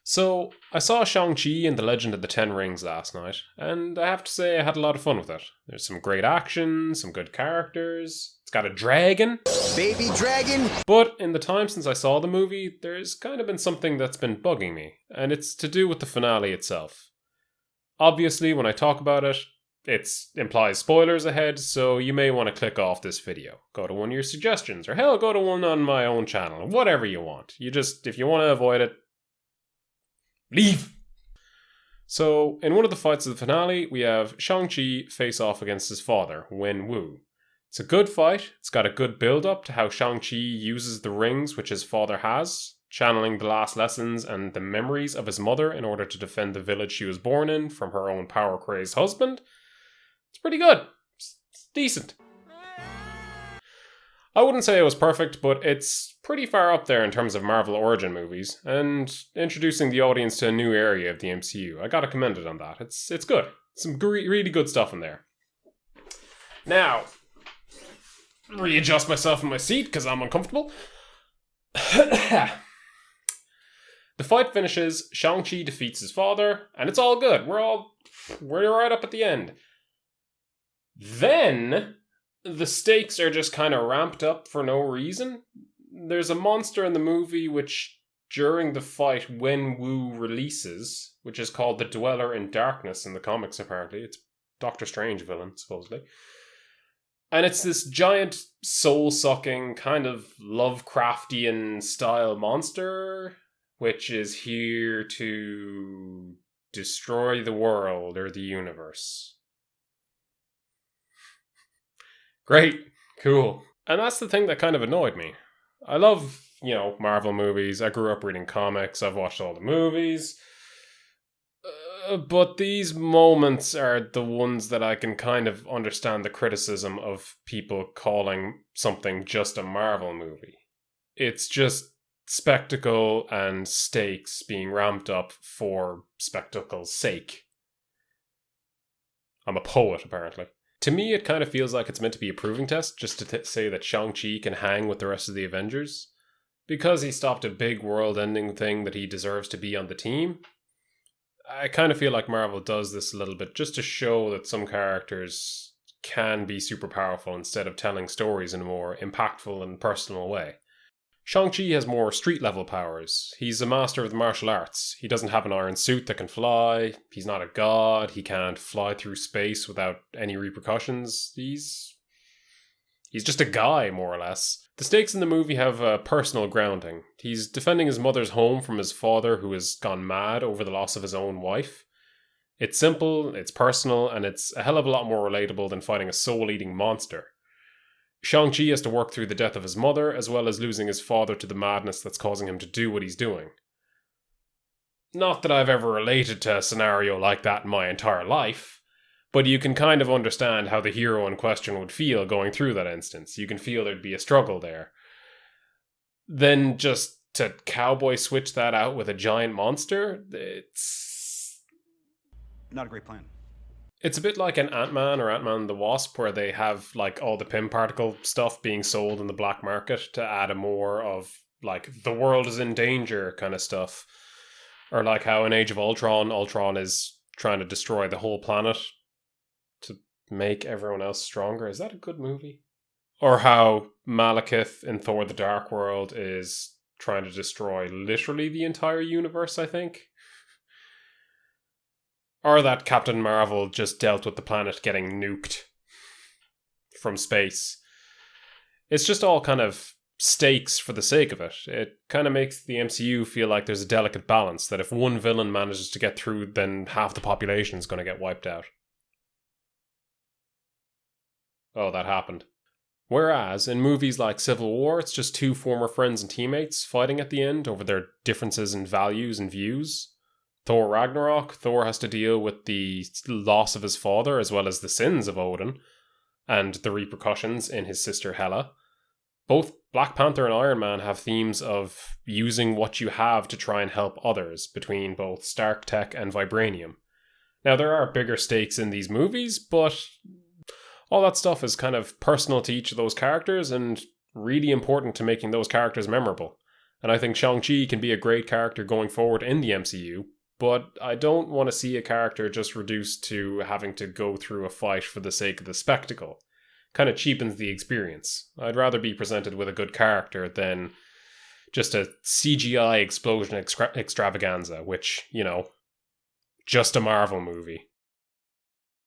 So, I saw Shang-Chi and the Legend of the Ten Rings last night, and I have to say I had a lot of fun with it. There's some great action, some good characters, it's got a dragon. Baby dragon! But in the time since I saw the movie, there's kind of been something that's been bugging me, and it's to do with the finale itself. Obviously, when I talk about it, it implies spoilers ahead, so you may want to click off this video. Go to one of your suggestions, or hell, go to one on my own channel, whatever you want. If you want to avoid it, leave! So, in one of the fights of the finale, we have Shang-Chi face off against his father, Wen-Wu. It's a good fight, it's got a good build-up to how Shang-Chi uses the rings which his father has, channeling the last lessons and the memories of his mother in order to defend the village she was born in from her own power-crazed husband. It's pretty good. It's decent. I wouldn't say it was perfect, but it's pretty far up there in terms of Marvel origin movies, and introducing the audience to a new area of the MCU. I gotta commend it on that. It's good. Some really good stuff in there. Now, readjust myself in my seat because I'm uncomfortable. The fight finishes, Shang-Chi defeats his father, and it's all good. We're right up at the end. Then the stakes are just kind of ramped up for no reason. There's a monster in the movie which, during the fight, Wen-Wu releases, which is called the Dweller in Darkness in the comics, apparently. It's Doctor Strange villain, supposedly. And it's this giant, soul-sucking, kind of Lovecraftian style monster, which is here to destroy the world or the universe. Great. Cool. And that's the thing that kind of annoyed me. I love, Marvel movies. I grew up reading comics. I've watched all the movies. But these moments are the ones that I can kind of understand the criticism of people calling something just a Marvel movie. It's just spectacle and stakes being ramped up for spectacle's sake. I'm a poet, apparently. To me, it kind of feels like it's meant to be a proving test, just to say that Shang-Chi can hang with the rest of the Avengers. Because he stopped a big world-ending thing that he deserves to be on the team. I kind of feel like Marvel does this a little bit just to show that some characters can be super powerful instead of telling stories in a more impactful and personal way. Shang-Chi has more street-level powers. He's a master of the martial arts. He doesn't have an iron suit that can fly. He's not a god. He can't fly through space without any repercussions. He's just a guy, more or less. The stakes in the movie have a personal grounding. He's defending his mother's home from his father, who has gone mad over the loss of his own wife. It's simple, it's personal, and it's a hell of a lot more relatable than fighting a soul-eating monster. Shang-Chi has to work through the death of his mother, as well as losing his father to the madness that's causing him to do what he's doing. Not that I've ever related to a scenario like that in my entire life, but you can kind of understand how the hero in question would feel going through that instance. You can feel there'd be a struggle there. Then just to cowboy switch that out with a giant monster, it's not a great plan. It's a bit like an AntMan or Ant-Man and the Wasp, where they have all the Pym particle stuff being sold in the black market to add a more of the world is in danger kind of stuff. Or like how in Age of Ultron is trying to destroy the whole planet to make everyone else stronger. Is that a good movie? Or how Malekith in Thor the Dark World is trying to destroy literally the entire universe, I think. Or that Captain Marvel just dealt with the planet getting nuked from space. It's just all kind of stakes for the sake of it. It kind of makes the MCU feel like there's a delicate balance, that if one villain manages to get through, then half the population is going to get wiped out. Oh, that happened. Whereas, in movies like Civil War, it's just two former friends and teammates fighting at the end over their differences in values and views. Thor Ragnarok, Thor has to deal with the loss of his father as well as the sins of Odin and the repercussions in his sister Hela. Both Black Panther and Iron Man have themes of using what you have to try and help others between both Stark Tech and Vibranium. Now, there are bigger stakes in these movies, but all that stuff is kind of personal to each of those characters and really important to making those characters memorable. And I think Shang-Chi can be a great character going forward in the MCU, but I don't want to see a character just reduced to having to go through a fight for the sake of the spectacle. Kind of cheapens the experience. I'd rather be presented with a good character than just a CGI explosion extravaganza, which, just a Marvel movie.